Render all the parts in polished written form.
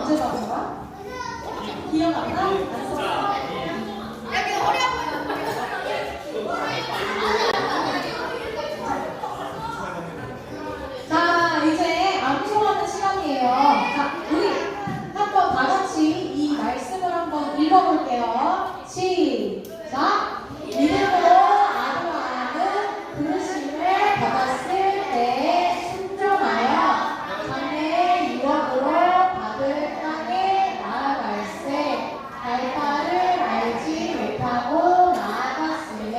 언제 받은 거야? 기억 안 나? 안 써? 자, 이제 암송하는 시간이에요. 자, 우리 한번 다 같이 이 말씀을 한번 읽어볼게요. 시작! 믿음으로 아브라함은 부르심을 받았을 때 순종하여 장래의 유업으로 받을 땅에 나아갈새 갈 바를 알지 못하고 나아갔으며.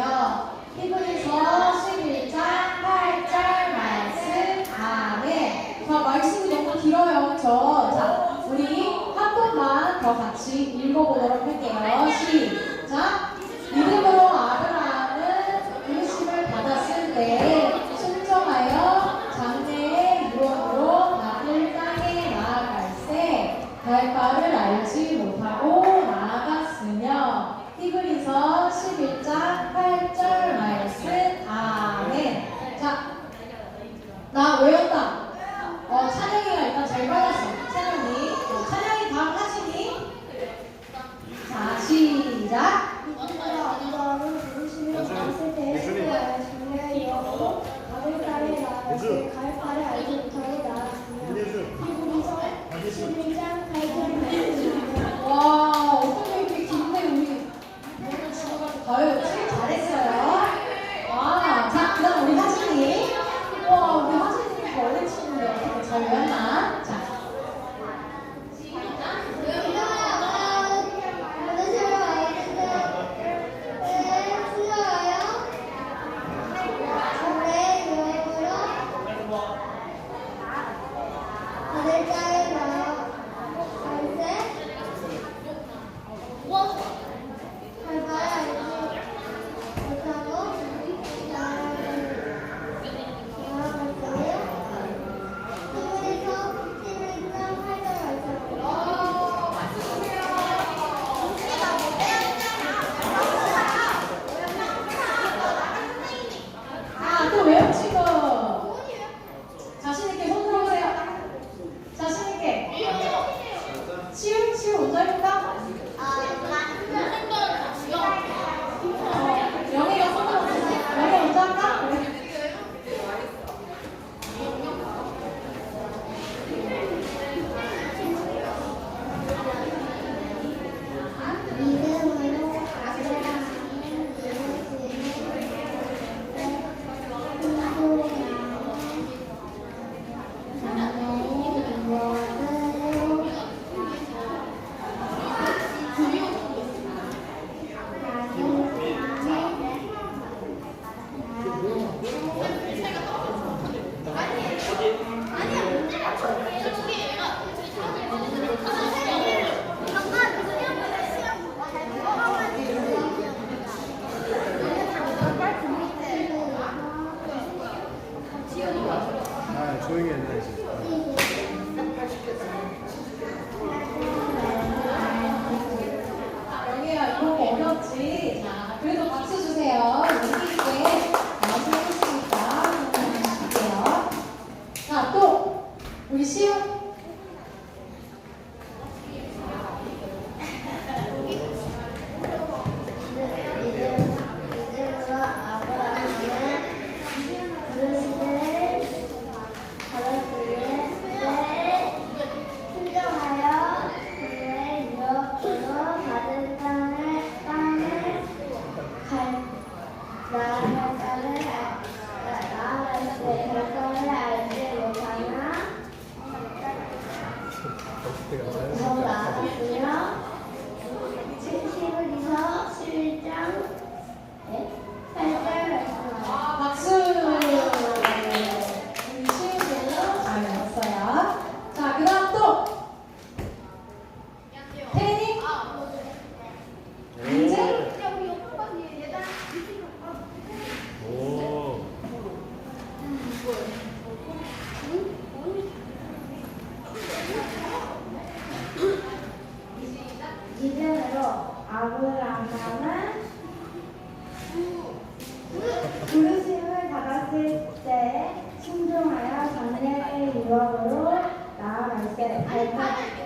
히브리서 11장 8절 말씀. 아멘. 자, 말씀이 너무 길어요. 그쵸? 자, 우리 한 번만 더 같이 읽어보도록 할게요. 시작! 믿음으로 아브라함은 부르심을 받았을 때 순종하여 장래의 유업으로 받을 땅에 나아갈새 갈 바를 알지 못하고 나아갔으며. 히브리서 11장 8절 말씀. 아멘. 자, 나 외웠다. 찬영이가 일단 잘 받았어. 찬영이 다음 하시니? 자, 시작! 아브라함은 부르심을 받았을 때 순종하여 장래의 유업으로 받을 땅에 나아갈새 갈 바를 알지 못하고 나아갔으며. 히브리서 11장 8절 말씀. 와, 어떤 게 이렇게 긴데 우리 오늘 집어가지고 다 외웠지? 잘했어요. 와, 자, 그 다음 우리 하진이. 와, 우리 하진이 원래 치는데 어떻게 잘 외웠나? 자, 또 외웠지 뭐. 자신있게 손 들어보세요. 자신있게. 치우 먼저 해볼까? 영희가 손 들어보세요. 영희 먼저 할까? 조용히 해야지. 영희야, 이거 어렵지? 자, 그래도 박수 주세요. 용기있게 말씀해주시니까 할게요. 자, 또 우리 시우. 박수! 우리 시우도 잘 외웠어요. 자, 그 다음 또 태린이? 민재? 오. 믿음으로 아브라함은 부르심을 받았을 때 순종하여 장래의 유업으로 나아갈새 갈 바를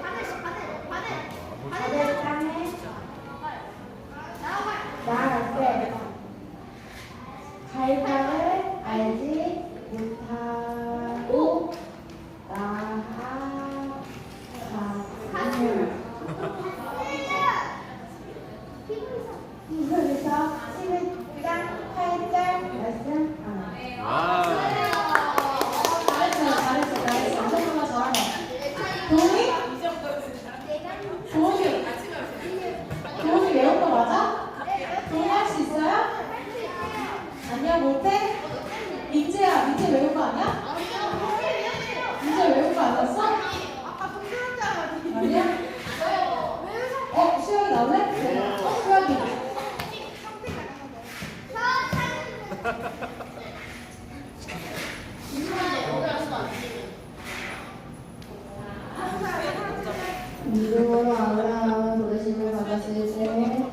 믿음으로 아브라함은 부르심을 받았을 때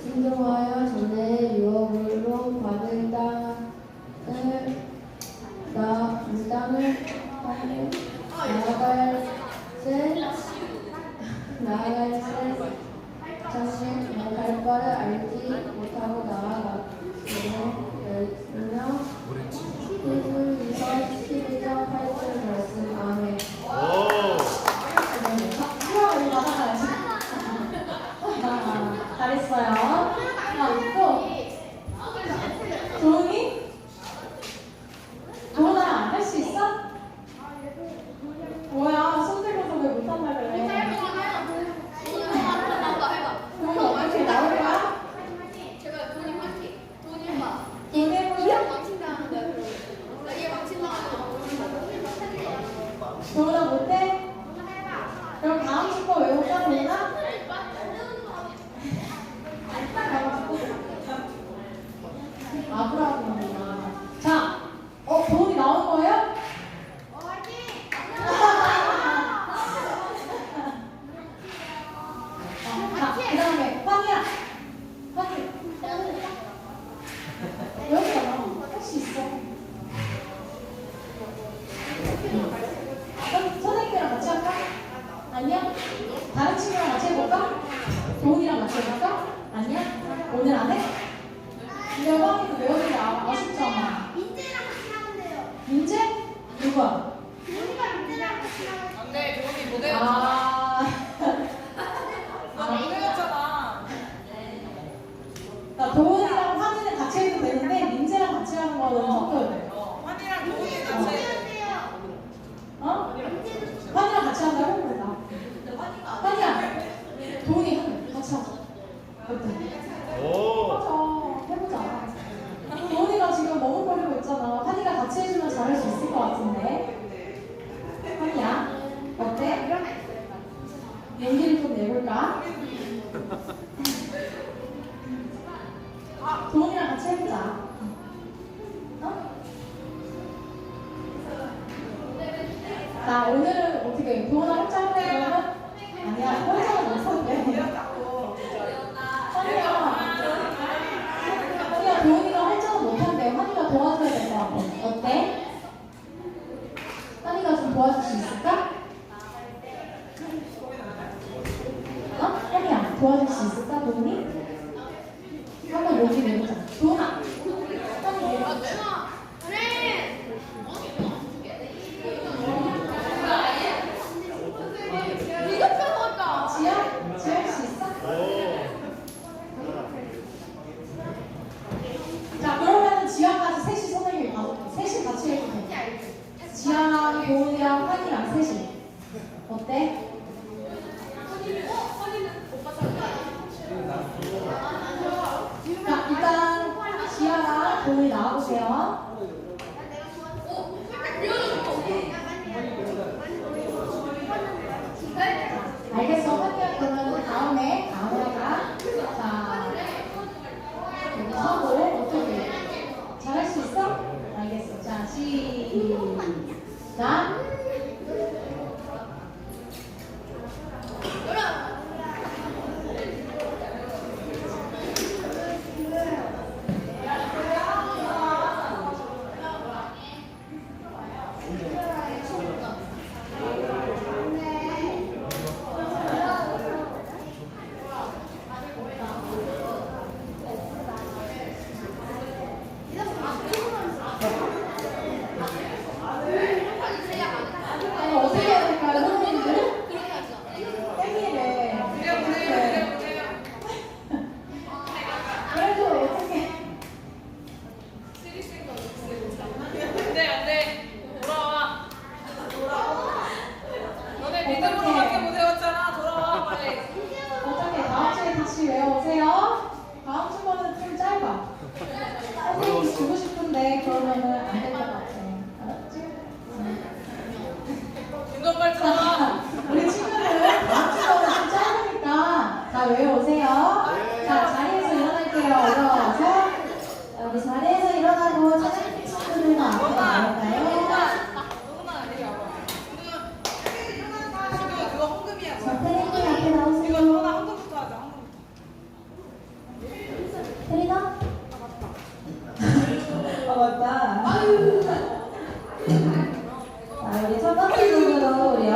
순종하여 전에 유업으로 받은 땅을 나아갈 바를 알지 못하고 나아갔으며 히브리서 12장 8절 말씀. 아멘. 오. 수학 우리 맞아가야지. 잘했어요. 또 도훈이? 도훈아 할 수 있어? 뭐야 손 들고서 왜 못한다 그래? 도훈이 어떻게 나올 거야? 돈 해보자? 도훈아 못해? 그럼 다음 주거 외울까 도훈아? 아브라함이구나. 자, 도훈이 나온 거예요? 자, 그 다음에 환희야. 환희. 여기가 나와. 할 수 있어. 그럼 선생님이랑 같이 할까? 아니야? 다른 친구랑 같이 해볼까? 도훈이랑 같이 해볼까? 아니야? 오늘 안 해? 근데 환희도 외우는 게 아쉽잖아. 민재? 누가? 안돼, 도훈이 못 외웠잖아. 아. 못 외웠잖아. 나 도훈이랑 환희는 같이 해도 되는데 민재랑 같이 하는 거는 섞여야 돼. 환희랑 도훈이 같이 어? 환희랑 같이 한다고? 그래 나. 환희야. 도훈이 같이 하자. 어때? 오. 맞아. 해보자. 도훈이가 지금 머뭇거리고 있잖아. 환희가 같이 해주면 잘할 수 있을 것 같은데. 환희야. 어때? 용기를 좀 내볼까? 도훈이랑 같이 해보자. 어? 자, 오늘은 어떻게 해? 도훈아 혼자 할래 그러면? 아니야, 혼자는 못하는데. 환희야, 도훈이가 혼자는 못한대. 환희가 도와줘야 될 것 같아. 어때? 환희가 좀 도와줄 수 있을까? 어? 환희야, 도와줄 수 있을까, 도훈이? 한번 용기 내보자. 도훈아, 환희 내봐. 지혜 할 수 있어? 자, 그러면은 지아까지 셋이 선생님이 봐줄게. 셋이 같이 해도 돼. 지아랑 도훈이랑 환이랑 셋이. 어때? 자, 일단 지아랑 도훈이 나와보세요. 알겠어. 환희야 그러면 다음에 아무래가 자 여기 서고 어떻게 잘할 수 있어? 알겠어. 자 시작.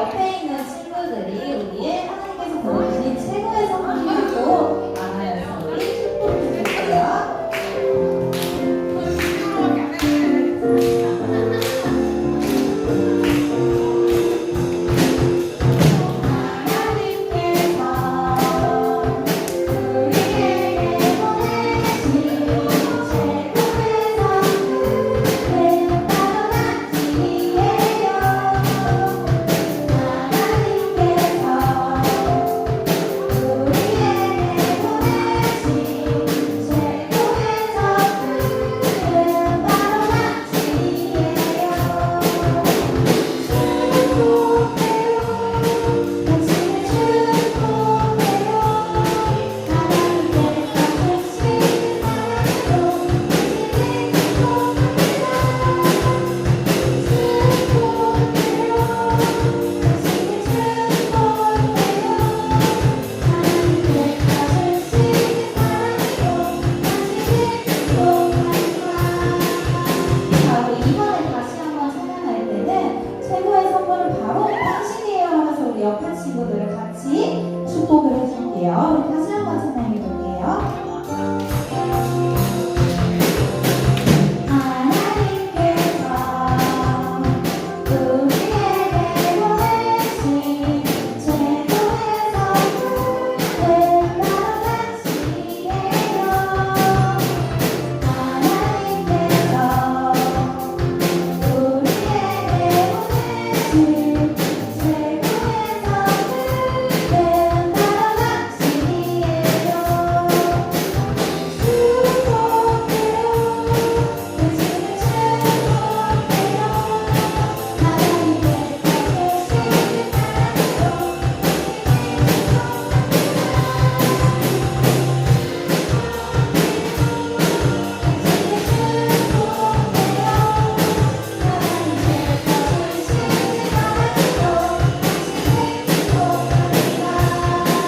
옆에 있는 친구들이 우리의 하나님께서 보내주신 최고의 선물을 갖고 나눠서 우리 축복드릴게요. 자, 우리 이번에 다시 한번 찬양할 때는 최고의 선물은 바로 당신이에요 하면서 우리 옆에 친구들을 같이 축복을 해줄게요. 우리 다시 한번 찬양해 볼게요. 하나님께서 우리에게 보내신 최고의 선물은 바로 당신이에요. 하나님께서 우리에게 보내신 최고의 선물은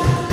바로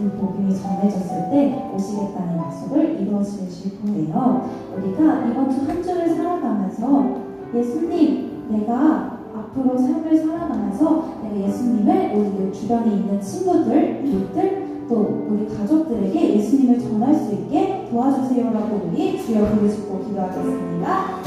그 복음이 전해졌을 때 오시겠다는 약속을 이루어주실 거예요. 우리가 이번 주 한 주를 살아가면서 예수님, 내가 앞으로 삶을 살아가면서 내가 예수님을 우리 주변에 있는 친구들, 이웃들, 또 우리 가족들에게 예수님을 전할 수 있게 도와주세요라고 우리 주여 부르시고 기도하겠습니다.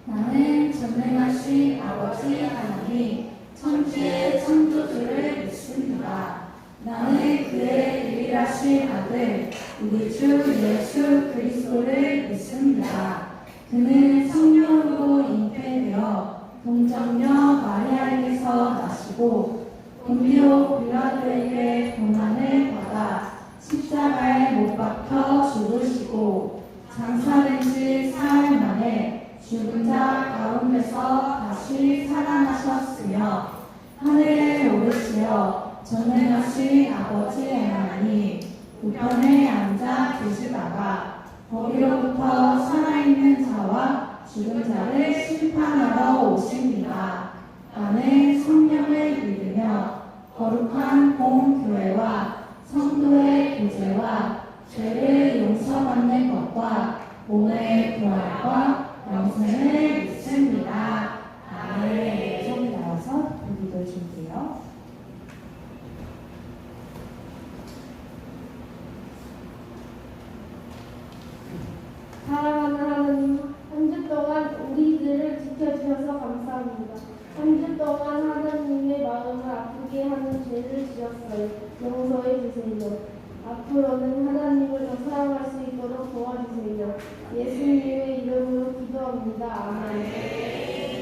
나는 전능하신 아버지 하나님, 천지의 창조주를 믿습니다. 나는 그의 유일하신 아들, 우리 주 예수 그리스도를 믿습니다. 그는 성령으로 잉태되어 동정녀 마리아에게서 나시고 본디오 빌라도에게 고난을 받아 십자가에 못 박혀 죽으시고 장사된 지 사흘 만에 죽은 자 가운데서 다시 살아나셨으며 하늘에 오르시어 전능하신 아버지 하나님 우편에 앉아 계시다가 거기로부터 살아있는 자와 죽은 자를 심판하러 오십니다. 나는 성령을 믿으며 거룩한 공교회와 성도의 교제와 죄를 용서받는 것과 몸의 부활과 영생을 믿습니다. 아멘. 좀 나와서 기도 줄게요. 사랑하는 하나님, 한 주 동안 우리들을 지켜주셔서 감사합니다. 한 주 동안 하나님의 마음을 아프게 하는 죄를 지었어요. 용서해 주세요. 앞으로는 하나님을 더 사랑할 수 있도록 도와주세요. 예수님의 이름으로 기도합니다. 아멘.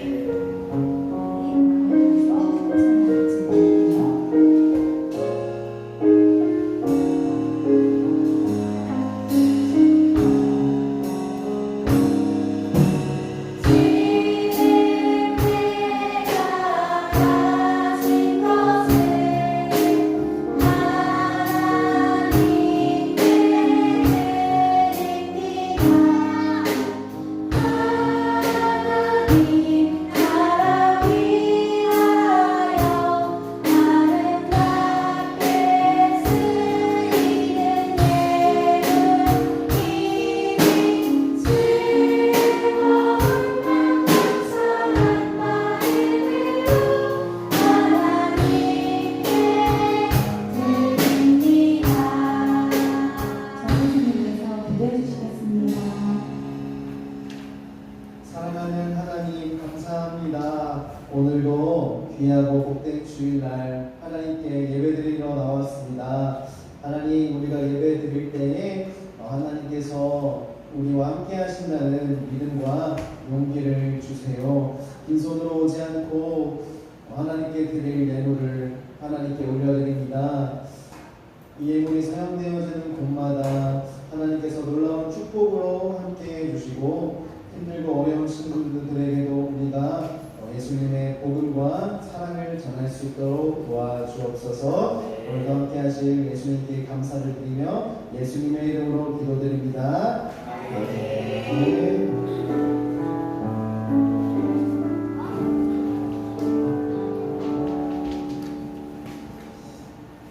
사랑하는 하나님 감사합니다. 오늘도 귀하고 복된 주일날 하나님께 예배드리러 나왔습니다. 하나님, 우리가 예배드릴 때에 하나님께서 우리와 함께 하신다는 믿음과 용기를 주세요. 빈손으로 오지 않고 하나님께 드릴 예물을 하나님께 올려드립니다. 이 예물이 사용되어지는 곳마다 하나님께서 놀라운 축복으로 함께 해주시고 힘들고 어려운 친구들에게도 우리가 예수님의 복음과 사랑을 전할 수 있도록 도와주옵소서. 오늘도 함께 하실 예수님께 감사를 드리며 예수님의 이름으로 기도드립니다.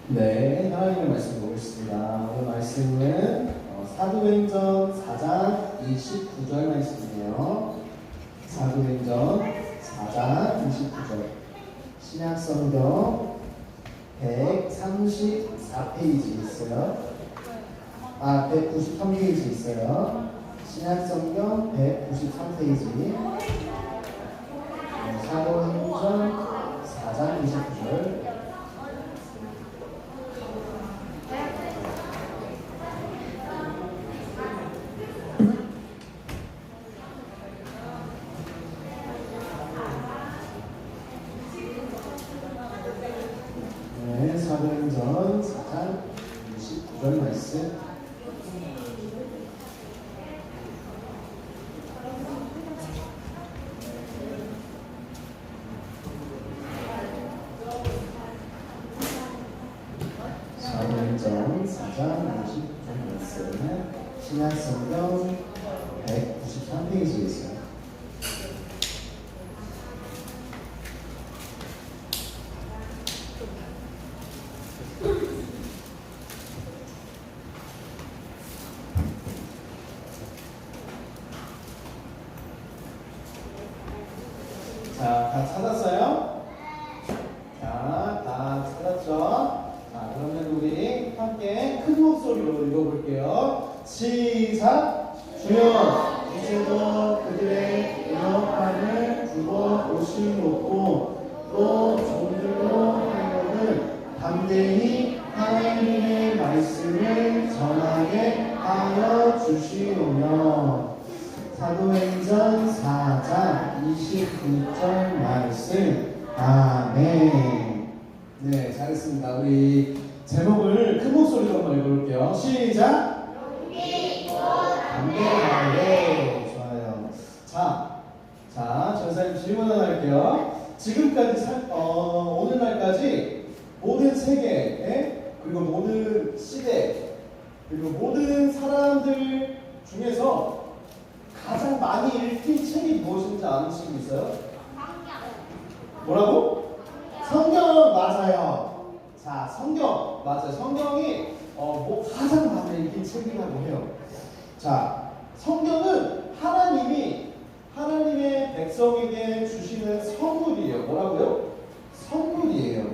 네, 하나님의 말씀 보겠습니다. 오늘 말씀은 사도행전 4장 29절 말씀이에요. 사도행전 4장 29절 신약성경 134페이지 있어요. 193페이지 있어요. 신약성경 193페이지 사도행전 4장 29절. 네, 사도행전 4장 29절 말씀. 사도행전 4장 29절 말씀은 신약성경 193페이지에 있어요. 자, 다 찾았어요? 자, 다 찾았죠? 자, 그러면 우리 함께 큰 목소리로 읽어볼게요. 시작! 주여, 이제도 그들의 영업함을 두고 오시옵고 또 종들로 하여금 담대히 하나님의 말씀을 전하게 하여 주시오며. 사도행전 4장 29절 말씀. 아멘. 네, 잘했습니다. 우리 제목을 큰 목소리로 한번 읽어볼게요. 시작. 담대하게. 좋아요. 자, 전사님 질문 하나 할게요. 지금까지 오늘날까지 모든 세계 그리고 모든 시대 그리고 모든 사람들 중에서 가장 많이 읽힌 책이 무엇인지 아는 친구 있어요? 뭐라고? 성경. 맞아요. 자, 성경 맞아요. 성경이 가장 많이 읽힌 책이라고 해요. 자, 성경은 하나님의 백성에게 주시는 선물이에요. 뭐라고요? 선물이에요.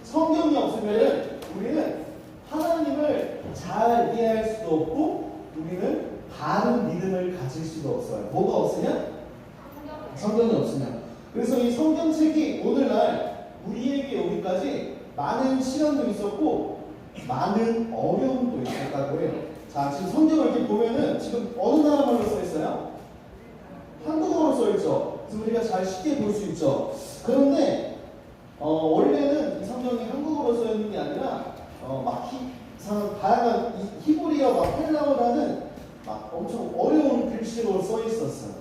성경이 없으면 우리는 하나님을 잘 이해할 수도 없고 우리는 바른 믿음을 가질 수도 없어요. 뭐가 없으면? 성경이 없으면. 그래서 이 성경책이 오늘날 우리에게 오기까지 많은 시련도 있었고 많은 어려움도 있었다고 해요. 자, 지금 성경을 이렇게 보면은 지금 어느 나라 말로 써 있어요? 한국어로 써 있죠. 그래서 우리가 잘 쉽게 볼 수 있죠. 그런데 원래는 이 성경이 한국어로 써 있는 게 아니라 다양한 히브리어, 헬라어라는 엄청 어려운 글씨로 써 있었어요.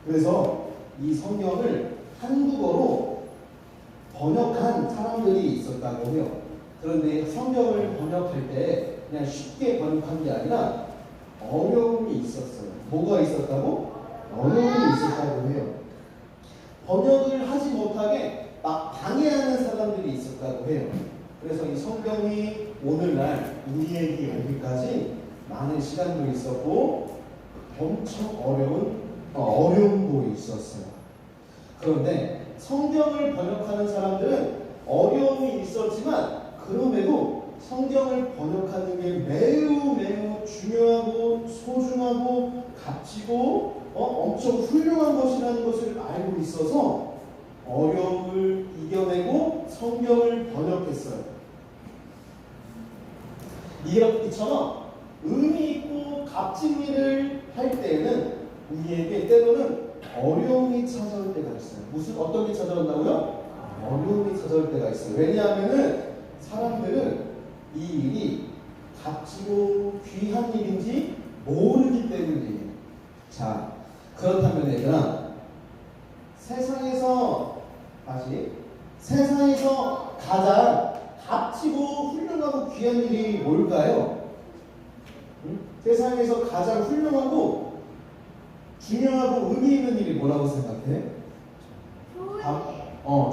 그래서 이 성경을 한국어로 번역한 사람들이 있었다고 해요. 그런데 성경을 번역할 때 그냥 쉽게 번역한 게 아니라 어려움이 있었어요. 뭐가 있었다고? 어려움이 있었다고 해요. 번역을 하지 못하게 방해하는 사람들이 있었다고 해요. 그래서 이 성경이 오늘날 우리에게 오기까지 많은 시간도 있었고 엄청 어려움도 있었어요. 그런데 성경을 번역하는 사람들은 어려움이 있었지만 그럼에도 성경을 번역하는 게 매우 중요하고 소중하고 값지고 엄청 훌륭한 것이라는 것을 알고 있어서 어려움을 이겨내고 성경을 번역했어요. 이처럼 의미 있고 값진 일을 할 때에는 우리에게 때로는 어려움이 찾아올 때가 있어요. 어떤 게 찾아온다고요? 어려움이 찾아올 때가 있어요. 왜냐하면은 사람들은 이 일이 값지고 귀한 일인지 모르기 때문이에요. 자, 그렇다면 얘들아, 세상에서 가장 값지고 훌륭하고 귀한 일이 뭘까요? 세상에서 가장 훌륭하고 중요하고 의미 있는 일이 뭐라고 생각해?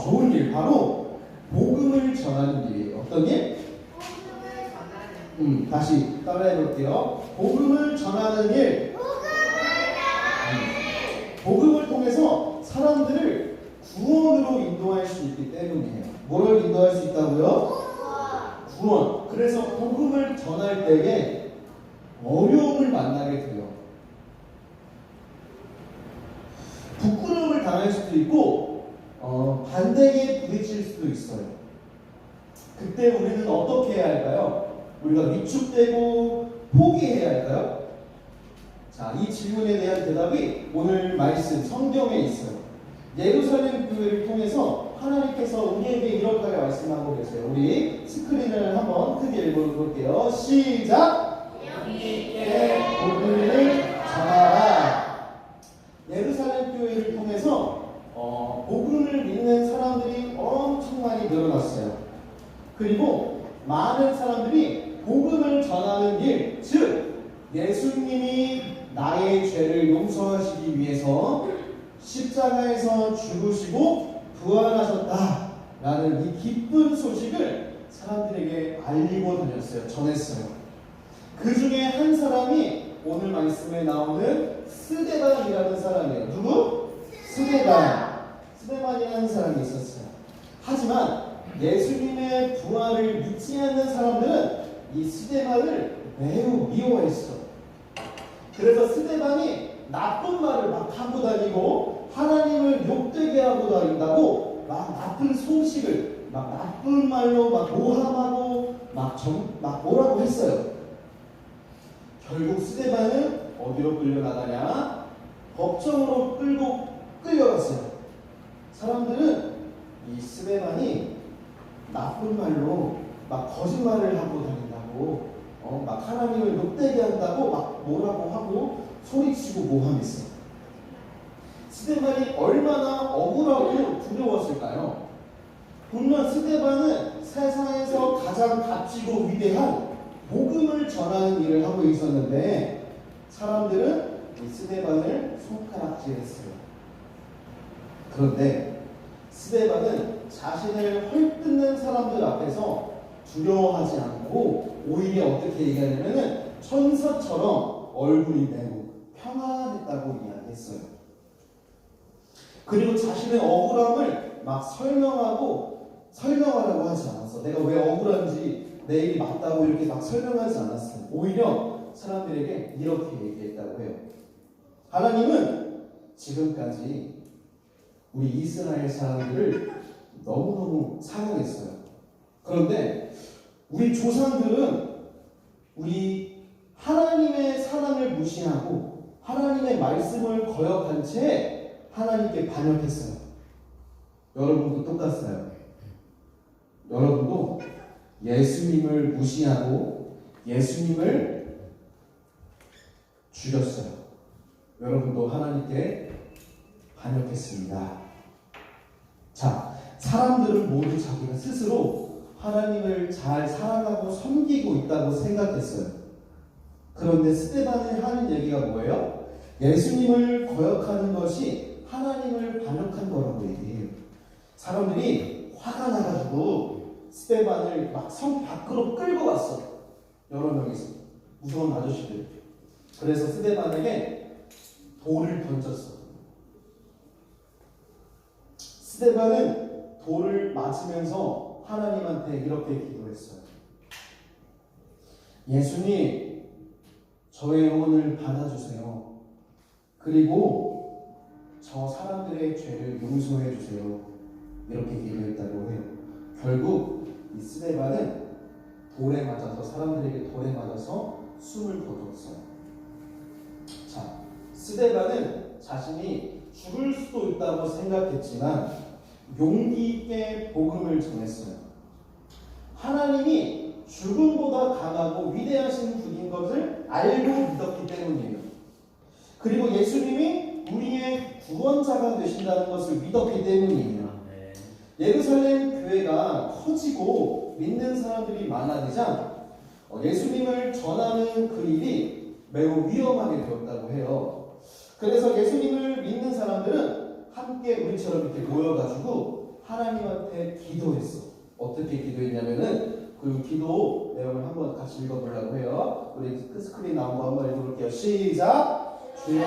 좋은 일. 바로 복음을 전하는 일이에요. 어떤 일? 다시 따라해 볼게요. 복음을 전하는 일. 복음을 통해서 사람들을 구원으로 인도할 수 있기 때문이에요. 뭐를 인도할 수 있다고요? 구원. 그래서 복음을 전할 때에 어려움을 만나게 돼요. 당할 수도 있고 반대에 부딪힐 수도 있어요. 그때 우리는 어떻게 해야 할까요? 우리가 위축되고 포기해야 할까요? 자, 이 질문에 대한 대답이 오늘 말씀 성경에 있어요. 예루살렘 교회를 통해서 하나님께서 우리에게 이렇게 말씀하고 계세요. 우리 스크린을 한번 크게 읽어볼게요. 시작! 영이께 복음을 전하라. 예루살렘 교회를 통해서 복음을 믿는 사람들이 엄청 많이 늘어났어요. 그리고 많은 사람들이 복음을 전하는 일, 즉 예수님이 나의 죄를 용서하시기 위해서 십자가에서 죽으시고 부활하셨다라는 이 기쁜 소식을 사람들에게 알리고 다녔어요. 전했어요. 그 중에 한 사람이 오늘 말씀에 나오는 스데반이라는 사람이에요. 누구? 스데반이라는 사람이 있었어요. 하지만 예수님의 부활을 믿지 않는 사람들은 이 스데반을 매우 미워했어. 그래서 스데반이 나쁜 말을 막 하고 다니고 하나님을 욕되게 하고 다닌다고 막 나쁜 소식을 막 나쁜 말로 막 모함하고 막 뭐라고 했어요. 결국 스데반은 어디로 끌려나가냐? 법정으로 끌려갔어요. 사람들은 이 스데반이 나쁜 말로 막 거짓말을 하고 다닌다고 막 하나님을 욕되게 한다고 막 뭐라고 하고 소리치고 모함했어요. 스데반이 얼마나 억울하고 두려웠을까요? 분명 스데반은 세상에서 가장 값지고 위대한 복음을 전하는 일을 하고 있었는데 사람들은 이 스데반을 손가락질했어요. 그런데 스데반은 자신을 헐뜯는 사람들 앞에서 두려워하지 않고 오히려 어떻게 얘기하냐면은 천사처럼 얼굴이 매우 평안했다고 이야기했어요. 그리고 자신의 억울함을 막 설명하라고 하지 않았어. 내가 왜 억울한지 내 일이 맞다고 이렇게 막 설명하지 않았어요. 오히려 사람들에게 이렇게 얘기했다고 해요. 하나님은 지금까지 우리 이스라엘 사람들을 너무너무 사랑했어요. 그런데 우리 조상들은 우리 하나님의 사랑을 무시하고 하나님의 말씀을 거역한 채 하나님께 반역했어요. 여러분도 똑같아요. 여러분도 예수님을 무시하고 예수님을 죽였어요. 여러분도 하나님께 반역했습니다. 자, 사람들은 모두 자기가 스스로 하나님을 잘 사랑하고 섬기고 있다고 생각했어요. 그런데 스데반이 하는 얘기가 뭐예요? 예수님을 거역하는 것이 하나님을 반역한 거라고 얘기해요. 사람들이 화가 나가지고 스데반을 막 성 밖으로 끌고 왔어. 여러 명이서 무서운 아저씨들. 그래서 스데반에게 돌을 던졌어. 스데반은 돌을 맞으면서 하나님한테 이렇게 기도했어요. 예수님, 저의 영혼을 받아주세요. 그리고 저 사람들의 죄를 용서해 주세요. 이렇게 기도했다고 해요. 결국 이 스데반은 돌에 맞아서 사람들에게 돌에 맞아서 숨을 거두었어요. 자, 스데반은 자신이 죽을 수도 있다고 생각했지만 용기 있게 복음을 전했어요. 하나님이 죽음보다 강하고 위대하신 분인 것을 알고 믿었기 때문이에요. 그리고 예수님이 우리의 구원자가 되신다는 것을 믿었기 때문이에요. 예루살렘 교회가 커지고 믿는 사람들이 많아지자 예수님을 전하는 그 일이 매우 위험하게 되었다고 해요. 그래서 예수님을 믿는 사람들은 함께 우리처럼 이렇게 모여가지고 하나님한테 기도했어. 어떻게 기도했냐면은 그 기도 내용을 한번 같이 읽어보려고 해요. 우리 스크린 나온 거 한번 읽어볼게요. 시작! 주여,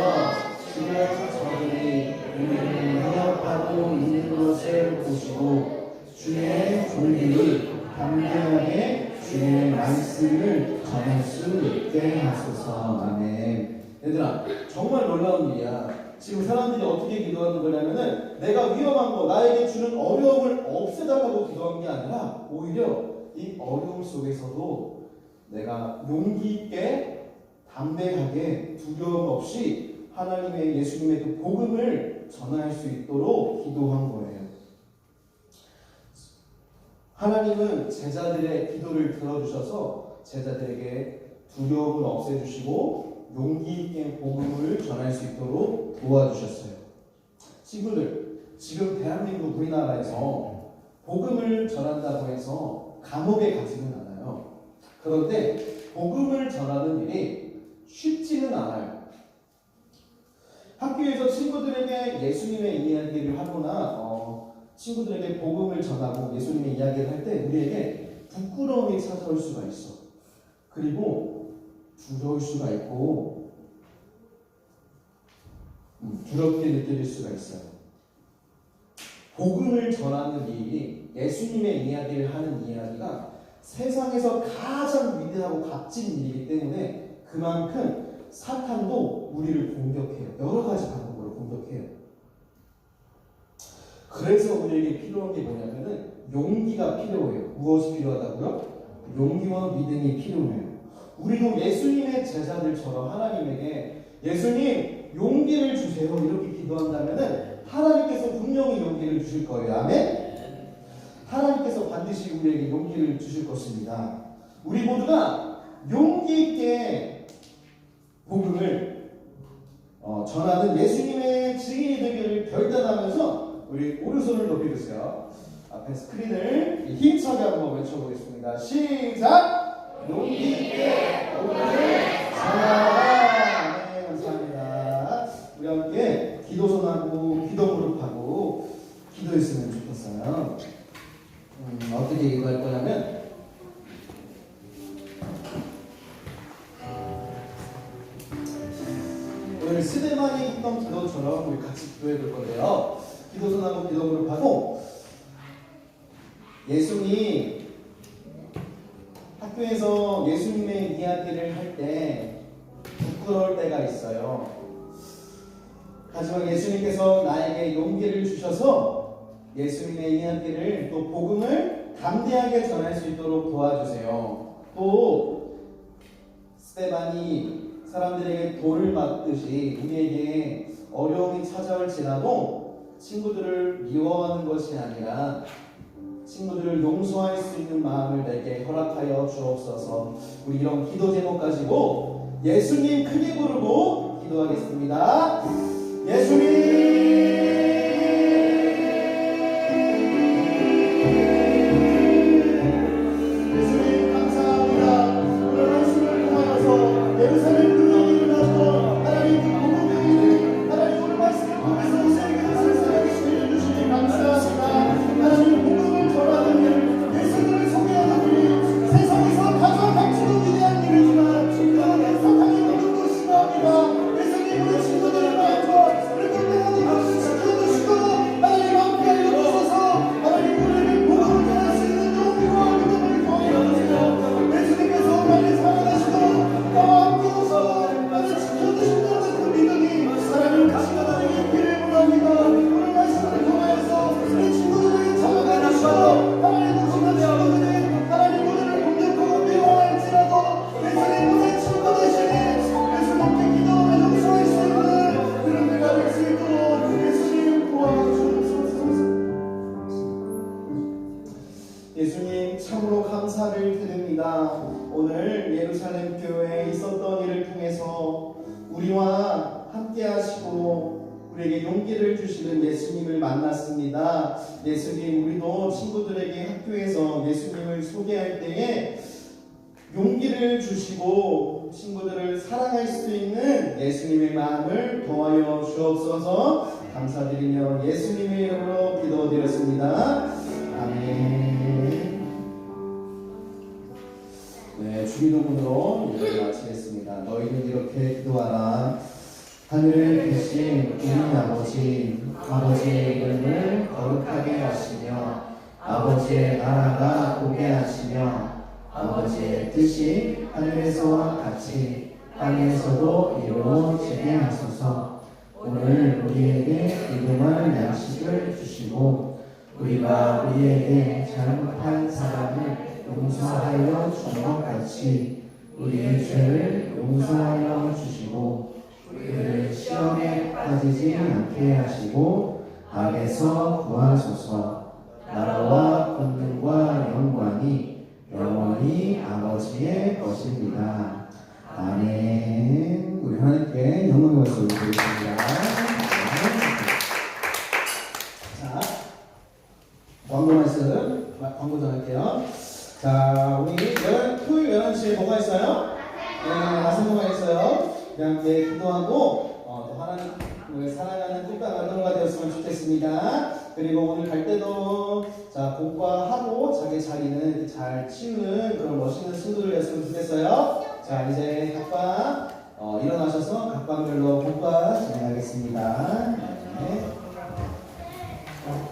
지금 저들이 우리를 위협하고 있는 것을 보시고 주의 종들이 담대하게 주의 말씀을 전할 수 있게 하소서. 아멘. 얘들아, 정말 놀라운 일이야. 지금 사람들이 어떻게 기도하는 거냐면은 내가 위험한 거, 나에게 주는 어려움을 없애달라고 기도한 게 아니라 오히려 이 어려움 속에서도 내가 용기 있게 담대하게 두려움 없이 하나님의 예수님의 그 복음을 전할 수 있도록 기도한 거예요. 하나님은 제자들의 기도를 들어주셔서 제자들에게 두려움을 없애주시고 용기 있게 복음을 전할 수 있도록 도와주셨어요. 친구들, 지금 대한민국 우리나라에서 복음을 전한다고 해서 감옥에 가지는 않아요. 그런데 복음을 전하는 일이 쉽지는 않아요. 학교에서 친구들에게 예수님의 이야기를 하거나 친구들에게 복음을 전하고 예수님의 이야기를 할 때 우리에게 부끄러움이 찾아올 수가 있어. 그리고 두려울 수가 있고 두렵게 느껴질 수가 있어요. 복음을 전하는 일이 예수님의 이야기를 하는 이야기가 세상에서 가장 위대하고 값진 일이기 때문에 그만큼 사탄도 우리를 공격해요. 여러 가지 방법으로 공격해요. 그래서 우리에게 필요한 게 뭐냐면은 용기가 필요해요. 무엇이 필요하다고요? 용기와 믿음이 필요해요. 우리도 예수님의 제자들처럼 하나님에게 예수님 용기를 주세요 이렇게 기도한다면은 하나님께서 분명히 용기를 주실 거예요. 아멘? 하나님께서 반드시 우리에게 용기를 주실 것입니다. 우리 모두가 용기 있게 복음을 전하는 예수님의 증인이 되기를 결단하면서 우리 오른손을 높이 드세요. 앞에 스크린을 힘차게 한번 외쳐보겠습니다. 시작! 용기 있게 복음을 전하라. 네, 감사합니다. 우리 함께 기도선하고 기도무릎하고 기도했으면 좋겠어요. 어떻게 기도할 거냐면 오늘 스데반이 했던 기도처럼 우리 같이 기도해 볼 건데요. 기도선하고 기도무릎하고 예수님 학교에서 예수님의 이야기를 할 때 부끄러울 때가 있어요. 하지만 예수님께서 나에게 용기를 주셔서 예수님의 이야기를 또 복음을 담대하게 전할 수 있도록 도와주세요. 또 스데반이 사람들에게 돌을 맞듯이 우리에게 어려움이 찾아올지라도 친구들을 미워하는 것이 아니라 친구들을 용서할 수 있는 마음을 내게 허락하여 주옵소서. 우리 이런 기도 제목 가지고 예수님 크게 부르고 기도하겠습니다. 예수님 예수님 참으로 감사를 드립니다. 오늘 예루살렘 교회에 있었던 일을 통해서 우리와 함께 하시고 우리에게 용기를 주시는 예수님을 만났습니다. 예수님, 우리도 친구들에게 학교에서 예수님을 소개할 때에 용기를 주시고 친구들을 사랑할 수 있는 예수님의 마음을 더하여 주옵소서. 감사드리며 예수님의 이름으로 기도드렸습니다. 아멘. 네, 주기도문으로 예배를 마치겠습니다. 너희는 이렇게 기도하라. 하늘에 계신 우리 아버지, 아버지의 이름을 거룩하게 하시며 아버지의 나라가 오게 하시며 아버지의 뜻이 하늘에서와 같이 땅에서도 이루어지게 하소서. 오늘 우리에게 일용할 양식을 주시고 우리가 우리에게 잘못한 사람을 용서하여 준 것 같이 우리의 죄를 용서하여 주시고 우리를 시험에 빠지지 않게 하시고 악에서 구하소서. 나라와 권능과 영광이 영원히 아버지의 것입니다. 아멘. 우리 하나님께 영광의 말씀을 드리겠습니다. 자, 광고 말씀, 광고 전할게요. 자, 우리 토요일 11시에 뭐가 있어요? 네, 말씀가 있어요. 우리 함께 기도하고 또 하나님을 사랑하는 뜻과 나누가 되었으면 좋겠습니다. 그리고 오늘 갈 때도 자 복과하고 자기 자리는 잘 치우는 그런 멋있는 친구들 되었으면 좋겠어요. 자 이제 각방 일어나셔서 각방별로 복과 진행하겠습니다. 네. 어,